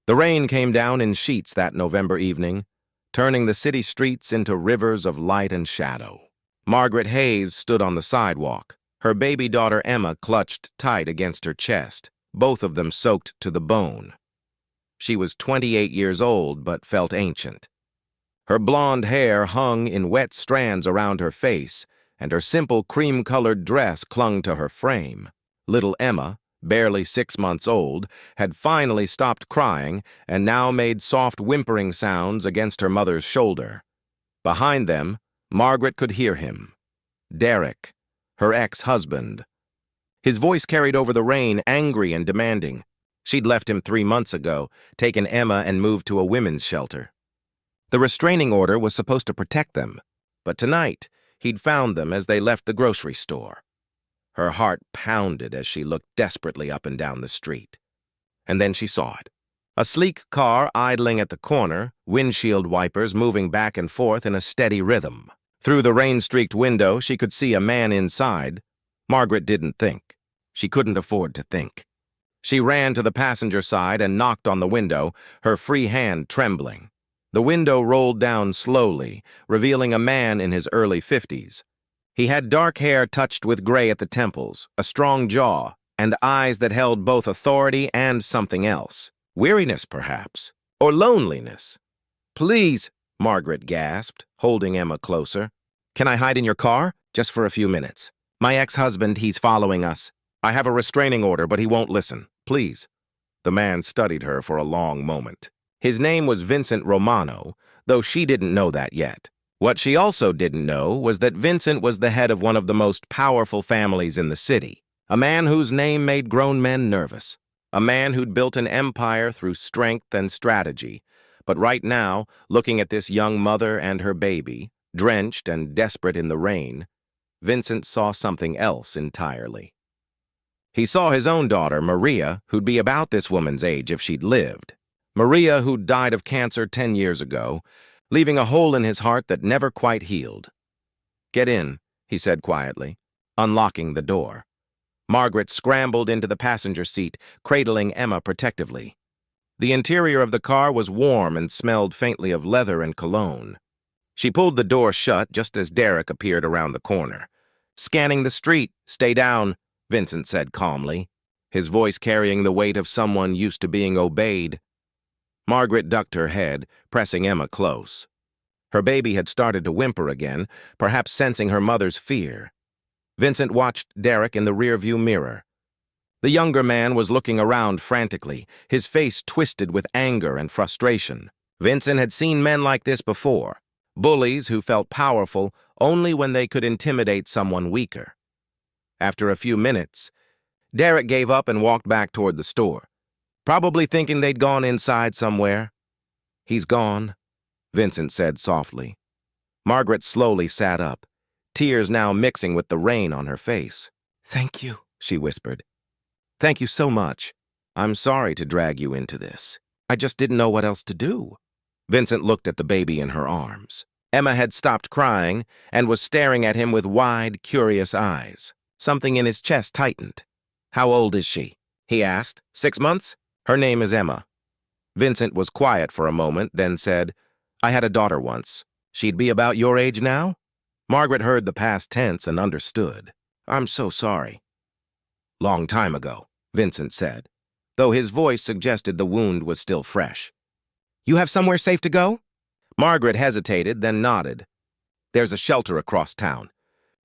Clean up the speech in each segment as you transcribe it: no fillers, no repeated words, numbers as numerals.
The rain came down in sheets that November evening, turning the city streets into rivers of light and shadow. Margaret Hayes stood on the sidewalk, her baby daughter Emma clutched tight against her chest, both of them soaked to the bone. She was 28 years old, but felt ancient. Her blonde hair hung in wet strands around her face, and her simple cream-colored dress clung to her frame. Little Emma, barely 6 months old, had finally stopped crying and now made soft whimpering sounds against her mother's shoulder. Behind them, Margaret could hear him. Derek, her ex-husband. His voice carried over the rain, angry and demanding. She'd left him 3 months ago, taken Emma and moved to a women's shelter. The restraining order was supposed to protect them, but tonight he'd found them as they left the grocery store. Her heart pounded as she looked desperately up and down the street. And then she saw it. A sleek car idling at the corner, windshield wipers moving back and forth in a steady rhythm. Through the rain-streaked window, she could see a man inside. Margaret didn't think. She couldn't afford to think. She ran to the passenger side and knocked on the window, her free hand trembling. The window rolled down slowly, revealing a man in his early 50s. He had dark hair touched with gray at the temples, a strong jaw, and eyes that held both authority and something else. Weariness, perhaps, or loneliness. "Please," Margaret gasped, holding Emma closer. "Can I hide in your car? Just for a few minutes. My ex-husband, he's following us. I have a restraining order, but he won't listen. Please." The man studied her for a long moment. His name was Vincent Romano, though she didn't know that yet. What she also didn't know was that Vincent was the head of one of the most powerful families in the city, a man whose name made grown men nervous, a man who'd built an empire through strength and strategy. But right now, looking at this young mother and her baby, drenched and desperate in the rain, Vincent saw something else entirely. He saw his own daughter, Maria, who'd be about this woman's age if she'd lived. Maria, who'd died of cancer 10 years ago, leaving a hole in his heart that never quite healed. "Get in," he said quietly, unlocking the door. Margaret scrambled into the passenger seat, cradling Emma protectively. The interior of the car was warm and smelled faintly of leather and cologne. She pulled the door shut just as Derek appeared around the corner. "Scanning the street. Stay down," Vincent said calmly, his voice carrying the weight of someone used to being obeyed. Margaret ducked her head, pressing Emma close. Her baby had started to whimper again, perhaps sensing her mother's fear. Vincent watched Derek in the rearview mirror. The younger man was looking around frantically, his face twisted with anger and frustration. Vincent had seen men like this before, bullies who felt powerful only when they could intimidate someone weaker. After a few minutes, Derek gave up and walked back toward the store, probably thinking they'd gone inside somewhere. "He's gone," Vincent said softly. Margaret slowly sat up, tears now mixing with the rain on her face. "Thank you," she whispered. "Thank you so much. I'm sorry to drag you into this. I just didn't know what else to do." Vincent looked at the baby in her arms. Emma had stopped crying and was staring at him with wide, curious eyes. Something in his chest tightened. "How old is she?" he asked. 6 months? "Her name is Emma." Vincent was quiet for a moment, then said, "I had a daughter once. She'd be about your age now?" Margaret heard the past tense and understood. "I'm so sorry." "Long time ago," Vincent said, though his voice suggested the wound was still fresh. "You have somewhere safe to go?" Margaret hesitated, then nodded. "There's a shelter across town.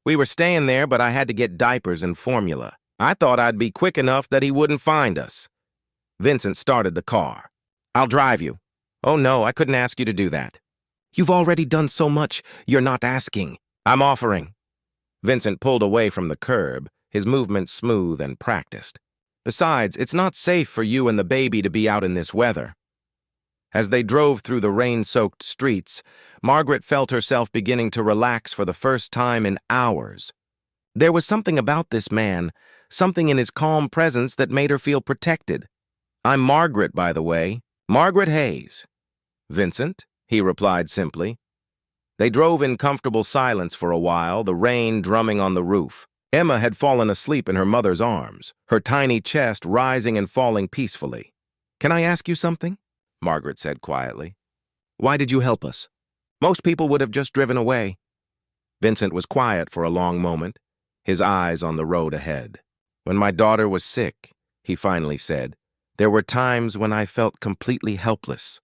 We were staying there, but I had to get diapers and formula. I thought I'd be quick enough that he wouldn't find us." Vincent started the car. "I'll drive you." "Oh no, I couldn't ask you to do that." "You've already done so much, you're not asking." "I'm offering." Vincent pulled away from the curb, his movements smooth and practiced. "Besides, it's not safe for you and the baby to be out in this weather." As they drove through the rain-soaked streets, Margaret felt herself beginning to relax for the first time in hours. There was something about this man, something in his calm presence that made her feel protected. "I'm Margaret, by the way. Margaret Hayes." "Vincent," he replied simply. They drove in comfortable silence for a while, the rain drumming on the roof. Emma had fallen asleep in her mother's arms, her tiny chest rising and falling peacefully. "Can I ask you something?" Margaret said quietly. Why did you help us? Most people would have just driven away. Vincent was quiet for a long moment, his eyes on the road ahead. When my daughter was sick, he finally said, there were times when I felt completely helpless.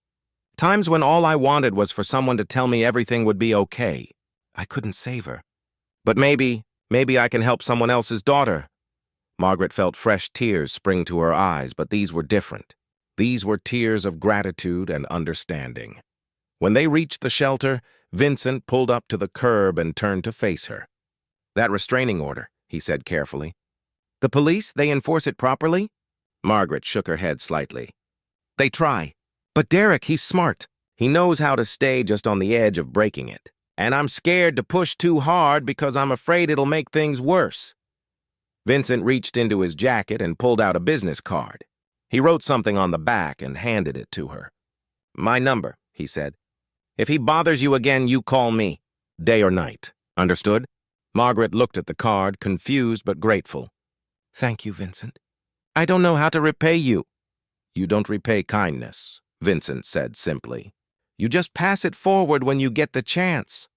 Times when all I wanted was for someone to tell me everything would be okay. I couldn't save her. But maybe I can help someone else's daughter. Margaret felt fresh tears spring to her eyes, but these were different. These were tears of gratitude and understanding. When they reached the shelter, Vincent pulled up to the curb and turned to face her. That restraining order, he said carefully. The police, they enforce it properly? Margaret shook her head slightly. They try. But Derek, he's smart. He knows how to stay just on the edge of breaking it. And I'm scared to push too hard because I'm afraid it'll make things worse. Vincent reached into his jacket and pulled out a business card. He wrote something on the back and handed it to her. My number, he said. If he bothers you again, you call me. Day or night. Understood? Margaret looked at the card, confused but grateful. Thank you, Vincent. I don't know how to repay you. You don't repay kindness, Vincent said simply. You just pass it forward when you get the chance.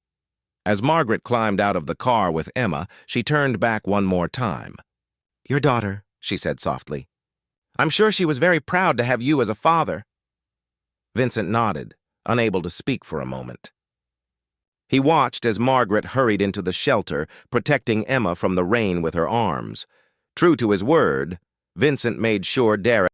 As Margaret climbed out of the car with Emma, she turned back one more time. Your daughter, she said softly. I'm sure she was very proud to have you as a father. Vincent nodded, unable to speak for a moment. He watched as Margaret hurried into the shelter, protecting Emma from the rain with her arms. True to his word, Vincent made sure Derek